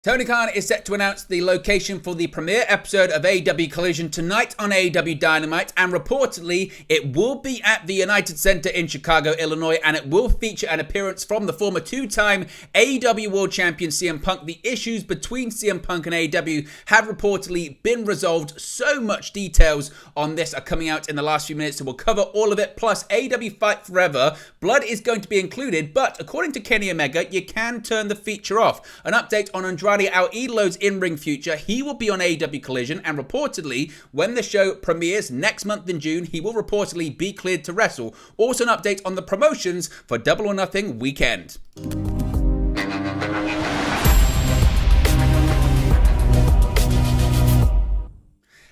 Tony Khan is set to announce the location for the premiere episode of AEW Collision tonight on AEW Dynamite, and reportedly it will be at the United Center in Chicago, Illinois, and it will feature an appearance from the former two-time AEW World Champion CM Punk. The issues between CM Punk and AEW have reportedly been resolved. So much details on this are coming out in the last few minutes, so we'll cover all of it. Plus, AEW Fight Forever, blood is going to be included, but according to Kenny Omega, you can turn the feature off. An update on Andrade Our Idolo's in-ring future. He will be on AEW Collision, and reportedly, when the show premieres next month in June, he will reportedly be cleared to wrestle. Also an update on the promotions for Double or Nothing weekend.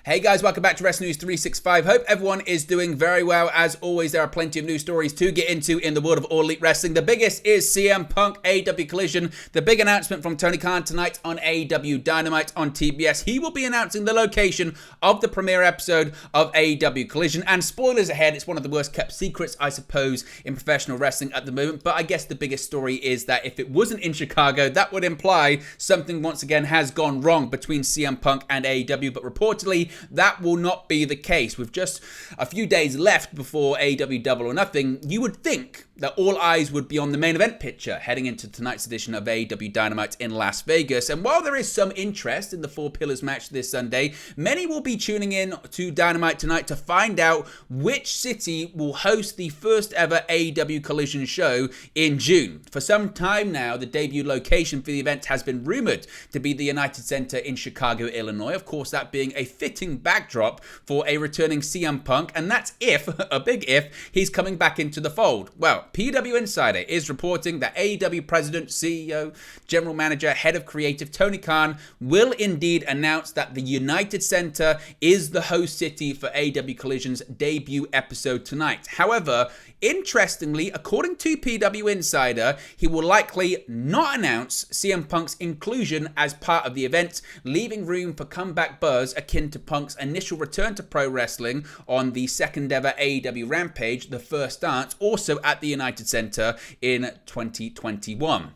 Hey guys, welcome back to Wrestling News 365. Hope everyone is doing very well. As always, there are plenty of news stories to get into in the world of All Elite Wrestling. The biggest is CM Punk, AEW Collision. The big announcement from Tony Khan tonight on AEW Dynamite on TBS. He will be announcing the location of the premiere episode of AEW Collision. And spoilers ahead, it's one of the worst kept secrets, I suppose, in professional wrestling at the moment. But I guess the biggest story is that if it wasn't in Chicago, that would imply something once again has gone wrong between CM Punk and AEW. But reportedly, that will not be the case. With just a few days left before AEW Double or Nothing, you would think that all eyes would be on the main event picture heading into tonight's edition of AEW Dynamite in Las Vegas. And while there is some interest in the Four Pillars match this Sunday, many will be tuning in to Dynamite tonight to find out which city will host the first ever AEW Collision show in June. For some time now, the debut location for the event has been rumored to be the United Center in Chicago, Illinois. Of course, that being a fitting backdrop for a returning CM Punk, and that's if, a big if, he's coming back into the fold. Well, PW Insider is reporting that AEW President, CEO, General Manager, Head of Creative Tony Khan will indeed announce that the United Center is the host city for AEW Collision's debut episode tonight. However, interestingly, according to PW Insider, he will likely not announce CM Punk's inclusion as part of the event, leaving room for comeback buzz akin to Punk's initial return to pro wrestling on the second ever AEW Rampage, The First Dance, also at the United Center in 2021.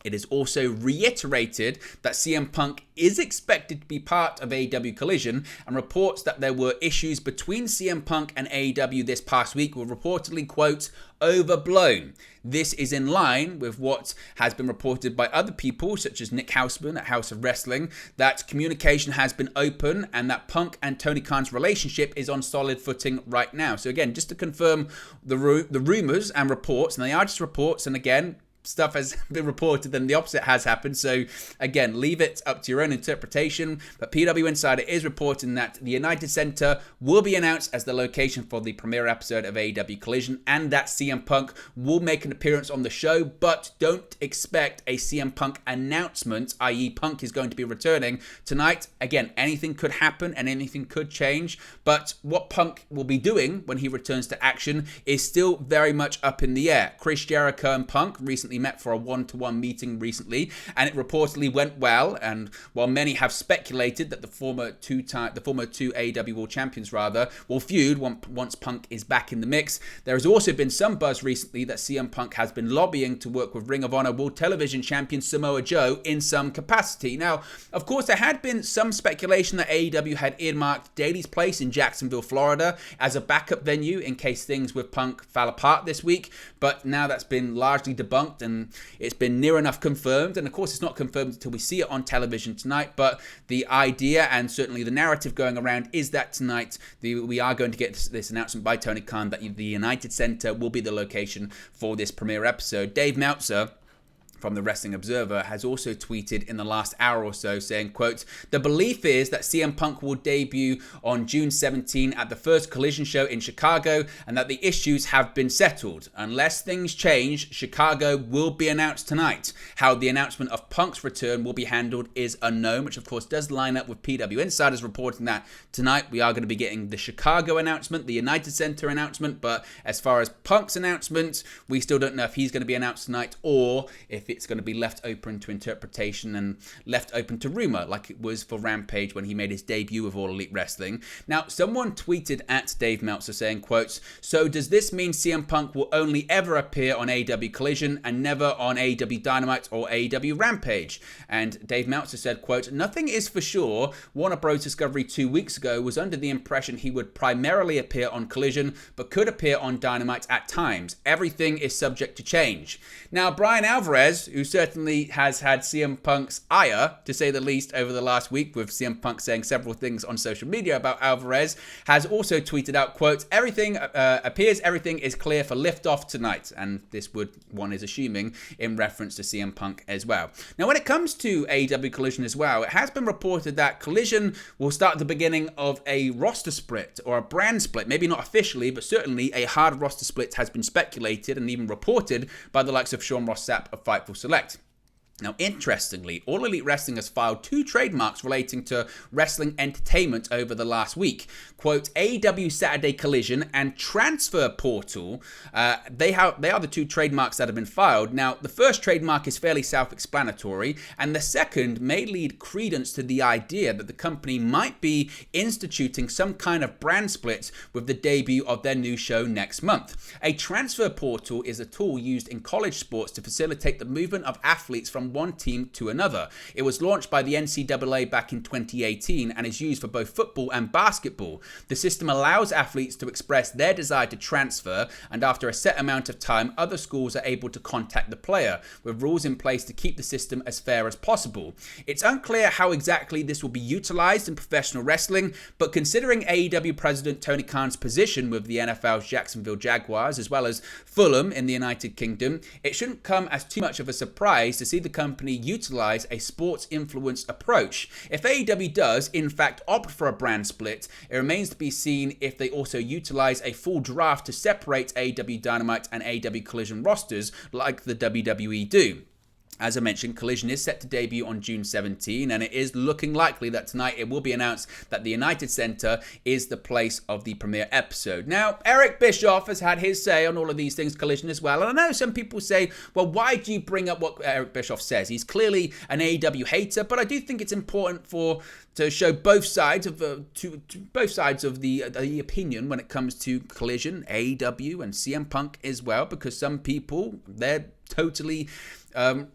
It is also reiterated that CM Punk is expected to be part of AEW Collision, and reports that there were issues between CM Punk and AEW this past week were reportedly, quote, overblown. This is in line with what has been reported by other people, such as Nick Hausman at House of Wrestling, that communication has been open and that Punk and Tony Khan's relationship is on solid footing right now. So again, just to confirm the rumors and reports, and they are just reports, and again, stuff has been reported and the opposite has happened. So again, leave it up to your own interpretation. But PW Insider is reporting that the United Center will be announced as the location for the premiere episode of AEW Collision, and that CM Punk will make an appearance on the show. But don't expect a CM Punk announcement, i.e. Punk is going to be returning tonight. Again, anything could happen and anything could change. But what Punk will be doing when he returns to action is still very much up in the air. Chris Jericho and Punk recently met for a one-to-one meeting recently, and it reportedly went well. And while many have speculated that the former two AEW World Champions will feud once Punk is back in the mix, there has also been some buzz recently that CM Punk has been lobbying to work with Ring of Honor World Television Champion Samoa Joe in some capacity. Now, of course, there had been some speculation that AEW had earmarked Daily's Place in Jacksonville, Florida as a backup venue in case things with Punk fell apart this week, but now that's been largely debunked and it's been near enough confirmed. And of course, it's not confirmed until we see it on television tonight, but the idea and certainly the narrative going around is that tonight we are going to get this announcement by Tony Khan that the United Center will be the location for this premiere episode. Dave Meltzer from the Wrestling Observer has also tweeted in the last hour or so saying, quote, the belief is that CM Punk will debut on June 17 at the first Collision show in Chicago and that the issues have been settled. Unless things change, Chicago will be announced tonight. How the announcement of Punk's return will be handled is unknown, which of course does line up with PW Insiders reporting that tonight we are going to be getting the Chicago announcement, the United Center announcement, but as far as Punk's announcement, we still don't know if he's going to be announced tonight or if it's going to be left open to interpretation and left open to rumor, like it was for Rampage when he made his debut with All Elite Wrestling. Now, someone tweeted at Dave Meltzer saying, quotes, "So does this mean CM Punk will only ever appear on AEW Collision and never on AEW Dynamite or AEW Rampage?" And Dave Meltzer said, quote, "Nothing is for sure. Warner Bros. Discovery 2 weeks ago was under the impression he would primarily appear on Collision, but could appear on Dynamite at times. Everything is subject to change." Now, Brian Alvarez, who certainly has had CM Punk's ire, to say the least, over the last week, with CM Punk saying several things on social media about Alvarez, has also tweeted out, quote, "Everything everything is clear for liftoff tonight." And this one is assuming in reference to CM Punk as well. Now, when it comes to AEW Collision as well, it has been reported that Collision will start the beginning of a roster split or a brand split. Maybe not officially, but certainly a hard roster split has been speculated and even reported by the likes of Sean Ross Sapp of Fightful Select. Now, interestingly, All Elite Wrestling has filed 2 trademarks relating to wrestling entertainment over the last week. Quote, AEW Saturday Collision and Transfer Portal, they are the 2 trademarks that have been filed. Now, the first trademark is fairly self-explanatory, and the second may lead credence to the idea that the company might be instituting some kind of brand split with the debut of their new show next month. A transfer portal is a tool used in college sports to facilitate the movement of athletes from one team to another. It was launched by the NCAA back in 2018 and is used for both football and basketball. The system allows athletes to express their desire to transfer, and after a set amount of time, other schools are able to contact the player, with rules in place to keep the system as fair as possible. It's unclear how exactly this will be utilized in professional wrestling, but considering AEW President Tony Khan's position with the NFL's Jacksonville Jaguars, as well as Fulham in the United Kingdom, it shouldn't come as too much of a surprise to see the company utilize a sports influence approach. If AEW does, in fact, opt for a brand split, it remains to be seen if they also utilize a full draft to separate AEW Dynamite and AEW Collision rosters like the WWE do. As I mentioned, Collision is set to debut on June 17, and it is looking likely that tonight it will be announced that the United Center is the place of the premiere episode. Now, Eric Bischoff has had his say on all of these things, Collision as well, and I know some people say, well, why do you bring up what Eric Bischoff says? He's clearly an AEW hater, but I do think it's important to show both sides of the opinion when it comes to Collision, AEW, and CM Punk as well, because some people, they're totally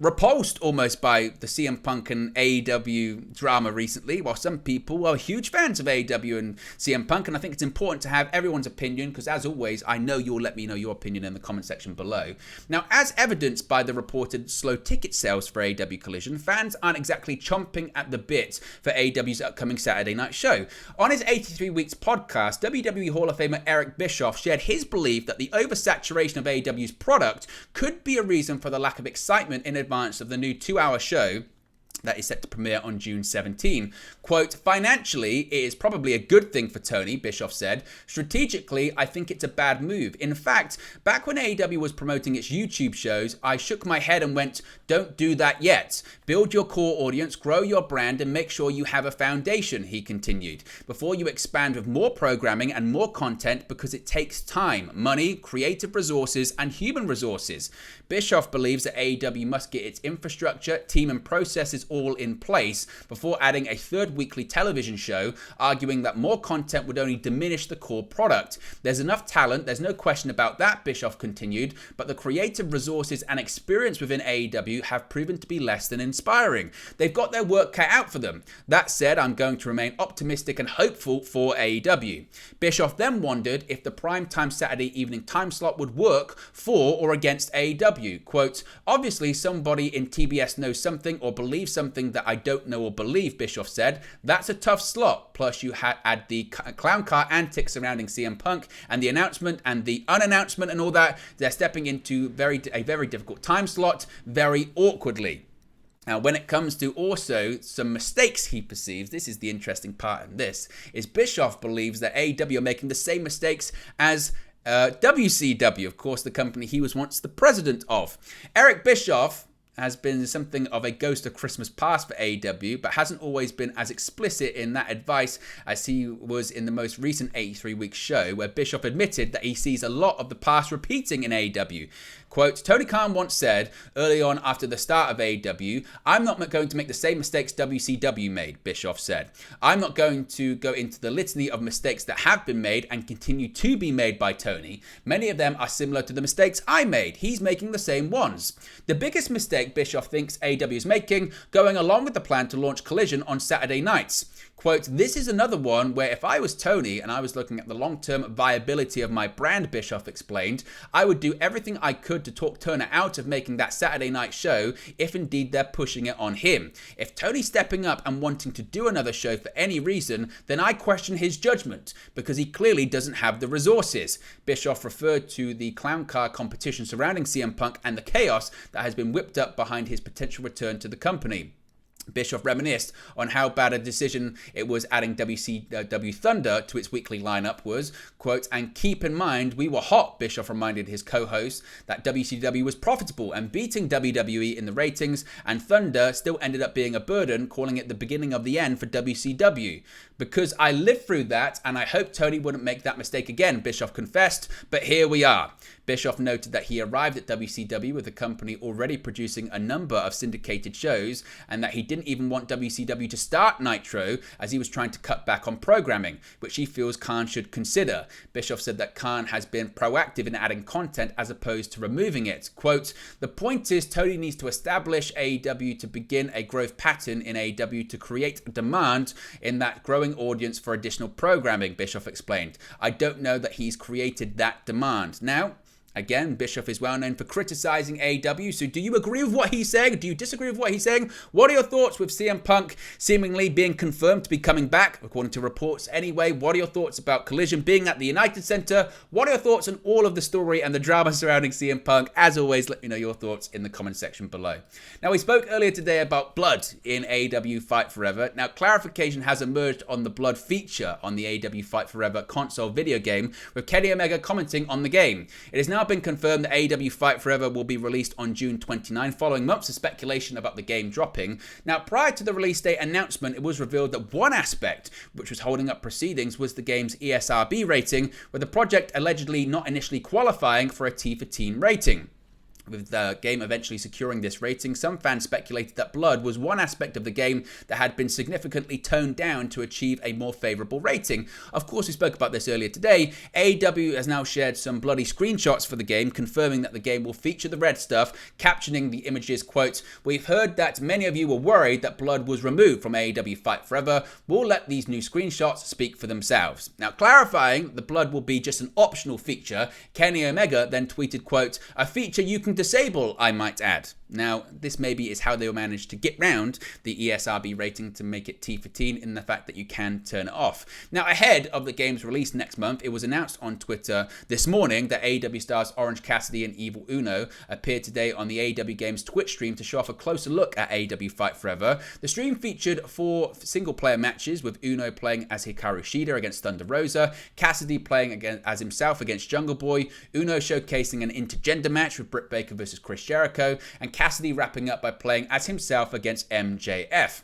repulsed almost by the CM Punk and AEW drama recently, while some people are huge fans of AEW and CM Punk, and I think it's important to have everyone's opinion, because as always, I know you'll let me know your opinion in the comment section below. Now, as evidenced by the reported slow ticket sales for AEW Collision, fans aren't exactly chomping at the bit for AEW's upcoming Saturday night show. On his 83 Weeks podcast, WWE Hall of Famer Eric Bischoff shared his belief that the oversaturation of AEW's product could be a reason for the lack of excitement in advance of the new 2-hour show that is set to premiere on June 17. Quote, financially, it is probably a good thing for Tony, Bischoff said. Strategically, I think it's a bad move. In fact, back when AEW was promoting its YouTube shows, I shook my head and went, don't do that yet. Build your core audience, grow your brand, and make sure you have a foundation, he continued, before you expand with more programming and more content, because it takes time, money, creative resources, and human resources. Bischoff believes that AEW must get its infrastructure, team, and processes all in place before adding a third weekly television show, arguing that more content would only diminish the core product. There's enough talent, there's no question about that, Bischoff continued, but the creative resources and experience within AEW have proven to be less than inspiring. They've got their work cut out for them. That said, I'm going to remain optimistic and hopeful for AEW. Bischoff then wondered if the primetime Saturday evening time slot would work for or against AEW. Quote, obviously somebody in TBS knows something or believes something that I don't know or believe, Bischoff said. That's a tough slot. Plus you add the clown car antics surrounding CM Punk and the announcement and the unannouncement and all that. They're stepping into a very difficult time slot very awkwardly. Now, when it comes to also some mistakes he perceives, this is the interesting part in this, is Bischoff believes that AEW are making the same mistakes as WCW, of course, the company he was once the president of. Eric Bischoff has been something of a ghost of Christmas past for AEW, but hasn't always been as explicit in that advice as he was in the most recent 83 Weeks show, where Bischoff admitted that he sees a lot of the past repeating in AEW. Quote, Tony Khan once said early on after the start of AEW, I'm not going to make the same mistakes WCW made, Bischoff said. I'm not going to go into the litany of mistakes that have been made and continue to be made by Tony. Many of them are similar to the mistakes I made. He's making the same ones. The biggest mistake Bischoff thinks AEW is making, going along with the plan to launch Collision on Saturday nights. Quote, this is another one where if I was Tony and I was looking at the long-term viability of my brand, Bischoff explained, I would do everything I could to talk Turner out of making that Saturday night show if indeed they're pushing it on him. If Tony's stepping up and wanting to do another show for any reason, then I question his judgment because he clearly doesn't have the resources. Bischoff referred to the clown car competition surrounding CM Punk and the chaos that has been whipped up behind his potential return to the company. Bischoff reminisced on how bad a decision it was adding WCW Thunder to its weekly lineup was, quote, and keep in mind, we were hot, Bischoff reminded his co-host that WCW was profitable and beating WWE in the ratings, and Thunder still ended up being a burden, calling it the beginning of the end for WCW. Because I lived through that, and I hope Tony wouldn't make that mistake again, Bischoff confessed, but here we are. Bischoff noted that he arrived at WCW with the company already producing a number of syndicated shows, and that he didn't even want WCW to start Nitro as he was trying to cut back on programming, which he feels Khan should consider. Bischoff said that Khan has been proactive in adding content as opposed to removing it. Quote, the point is Tony needs to establish AEW to begin a growth pattern in AEW to create demand in that growing audience for additional programming, Bischoff explained. I don't know that he's created that demand. Now, again, Bischoff is well known for criticizing AEW, so do you agree with what he's saying? Do you disagree with what he's saying? What are your thoughts with CM Punk seemingly being confirmed to be coming back, according to reports anyway? What are your thoughts about Collision being at the United Center? What are your thoughts on all of the story and the drama surrounding CM Punk? As always, let me know your thoughts in the comment section below. Now, we spoke earlier today about blood in AEW Fight Forever. Now, clarification has emerged on the blood feature on the AEW Fight Forever console video game, with Kenny Omega commenting on the game. It is now been confirmed that AEW Fight Forever will be released on June 29, following months of speculation about the game dropping. Now, prior to the release date announcement, it was revealed that one aspect which was holding up proceedings was the game's ESRB rating, with the project allegedly not initially qualifying for a T for Teen rating. With the game eventually securing this rating, some fans speculated that blood was one aspect of the game that had been significantly toned down to achieve a more favourable rating. Of course, we spoke about this earlier today. AEW has now shared some bloody screenshots for the game, confirming that the game will feature the red stuff, captioning the images, quote, we've heard that many of you were worried that blood was removed from AEW Fight Forever. We'll let these new screenshots speak for themselves. Now, clarifying the blood will be just an optional feature, Kenny Omega then tweeted, quote, a feature you can disable, I might add. Now, this maybe is how they will manage to get round the ESRB rating to make it T for Teen, in the fact that you can turn it off. Now, ahead of the game's release next month, it was announced on Twitter this morning that AEW stars Orange Cassidy and Evil Uno appeared today on the AEW Games Twitch stream to show off a closer look at AEW Fight Forever. The stream featured 4 single-player matches, with Uno playing as Hikaru Shida against Thunder Rosa, Cassidy playing as himself against Jungle Boy, Uno showcasing an intergender match with Britt Baker versus Chris Jericho, and Cassidy wrapping up by playing as himself against MJF.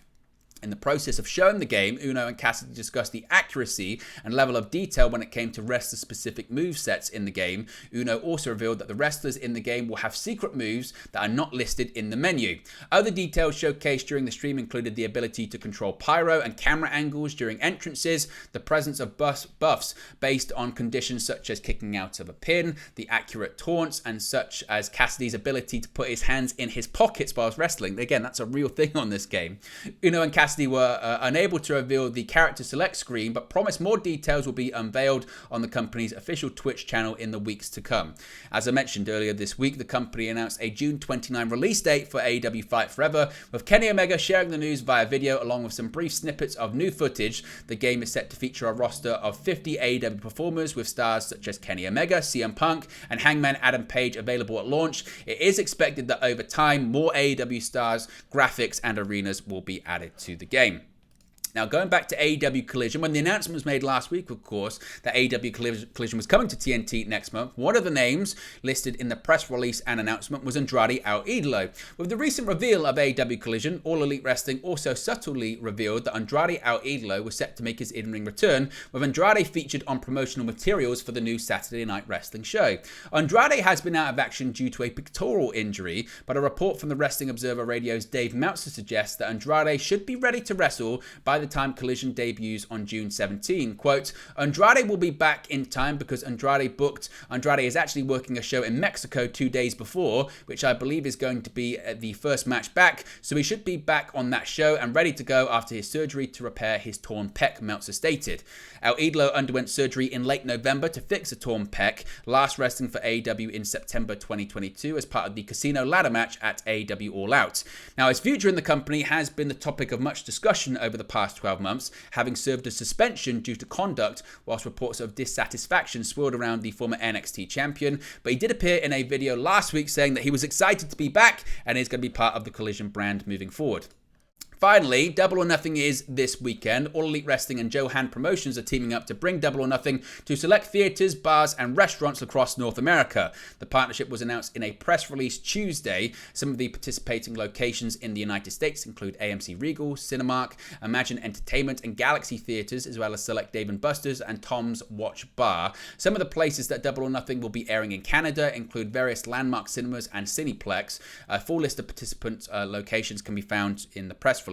In the process of showing the game, Uno and Cassidy discussed the accuracy and level of detail when it came to wrestler-specific movesets in the game. Uno also revealed that the wrestlers in the game will have secret moves that are not listed in the menu. Other details showcased during the stream included the ability to control pyro and camera angles during entrances, the presence of buffs based on conditions such as kicking out of a pin, the accurate taunts, and such as Cassidy's ability to put his hands in his pockets whilst wrestling. Again, that's a real thing on this game. Uno and Cassidy were unable to reveal the character select screen, but promised more details will be unveiled on the company's official Twitch channel in the weeks to come. As I mentioned earlier this week, the company announced a June 29 release date for AEW Fight Forever, with Kenny Omega sharing the news via video along with some brief snippets of new footage. The game is set to feature a roster of 50 AEW performers, with stars such as Kenny Omega, CM Punk, and Hangman Adam Page available at launch. It is expected that over time, more AEW stars, graphics, and arenas will be added to the game. Now, going back to AEW Collision, when the announcement was made last week, of course, that AEW Collision was coming to TNT next month, one of the names listed in the press release and announcement was Andrade El Idolo. With the recent reveal of AEW Collision, All Elite Wrestling also subtly revealed that Andrade El Idolo was set to make his in-ring return, with Andrade featured on promotional materials for the new Saturday Night Wrestling show. Andrade has been out of action due to a pectoral injury, but a report from the Wrestling Observer Radio's Dave Meltzer suggests that Andrade should be ready to wrestle by the time Collision debuts on June 17. Quote, Andrade will be back in time because Andrade is actually working a show in Mexico 2 days before, which I believe is going to be the first match back, so he should be back on that show and ready to go after his surgery to repair his torn pec, Meltzer stated. El Idolo underwent surgery in late November to fix a torn pec, last wrestling for AEW in September 2022 as part of the Casino ladder match at AEW All Out. Now, his future in the company has been the topic of much discussion over the past 12 months, having served a suspension due to conduct, whilst reports of dissatisfaction swirled around the former NXT champion. But he did appear in a video last week saying that he was excited to be back and is going to be part of the Collision brand moving forward. Finally, Double or Nothing is this weekend. All Elite Wrestling and Johan Promotions are teaming up to bring Double or Nothing to select theatres, bars and restaurants across North America. The partnership was announced in a press release Tuesday. Some of the participating locations in the United States include AMC Regal, Cinemark, Imagine Entertainment and Galaxy Theatres, as well as select Dave & Buster's and Tom's Watch Bar. Some of the places that Double or Nothing will be airing in Canada include various landmark cinemas and Cineplex. A full list of participant locations can be found in the press release.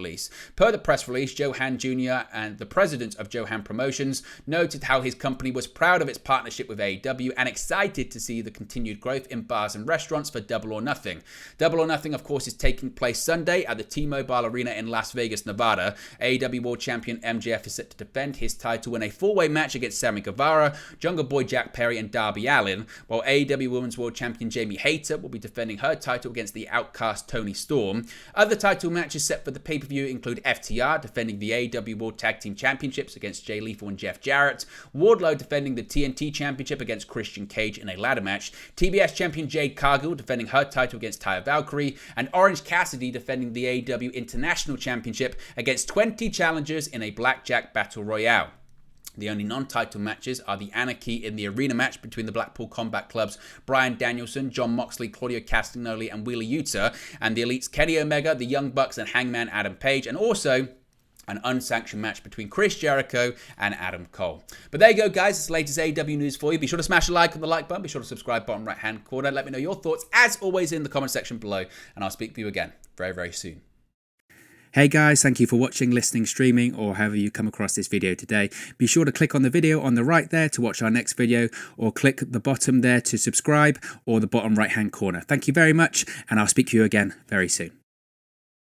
Per the press release, Johan Jr. and the president of Johan Promotions noted how his company was proud of its partnership with AEW and excited to see the continued growth in bars and restaurants for Double or Nothing. Double or Nothing, of course, is taking place Sunday at the T-Mobile Arena in Las Vegas, Nevada. AEW World Champion MJF is set to defend his title in a four-way match against Sammy Guevara, Jungle Boy Jack Perry and Darby Allin, while AEW Women's World Champion Jamie Hayter will be defending her title against the Outcast Toni Storm. Other title matches set for the pay-per-view include FTR defending the AEW World Tag Team Championships against Jay Lethal and Jeff Jarrett, Wardlow defending the TNT Championship against Christian Cage in a ladder match, TBS Champion Jade Cargill defending her title against Taya Valkyrie, and Orange Cassidy defending the AEW International Championship against 20 challengers in a Blackjack Battle Royale. The only non-title matches are the Anarchy in the Arena match between the Blackpool Combat Club's Bryan Danielson, Jon Moxley, Claudio Castagnoli and Wheeler Yuta, and the Elites Kenny Omega, the Young Bucks and Hangman Adam Page, and also an unsanctioned match between Chris Jericho and Adam Cole. But there you go, guys. It's the latest AEW news for you. Be sure to smash a like on the like button. Be sure to subscribe bottom right-hand corner. Let me know your thoughts, as always, in the comment section below. And I'll speak to you again very, very soon. Hey guys, thank you for watching, listening, streaming, or however you come across this video today. Be sure to click on the video on the right there to watch our next video, or click the bottom there to subscribe, or the bottom right hand corner. Thank you very much, and I'll speak to you again very soon.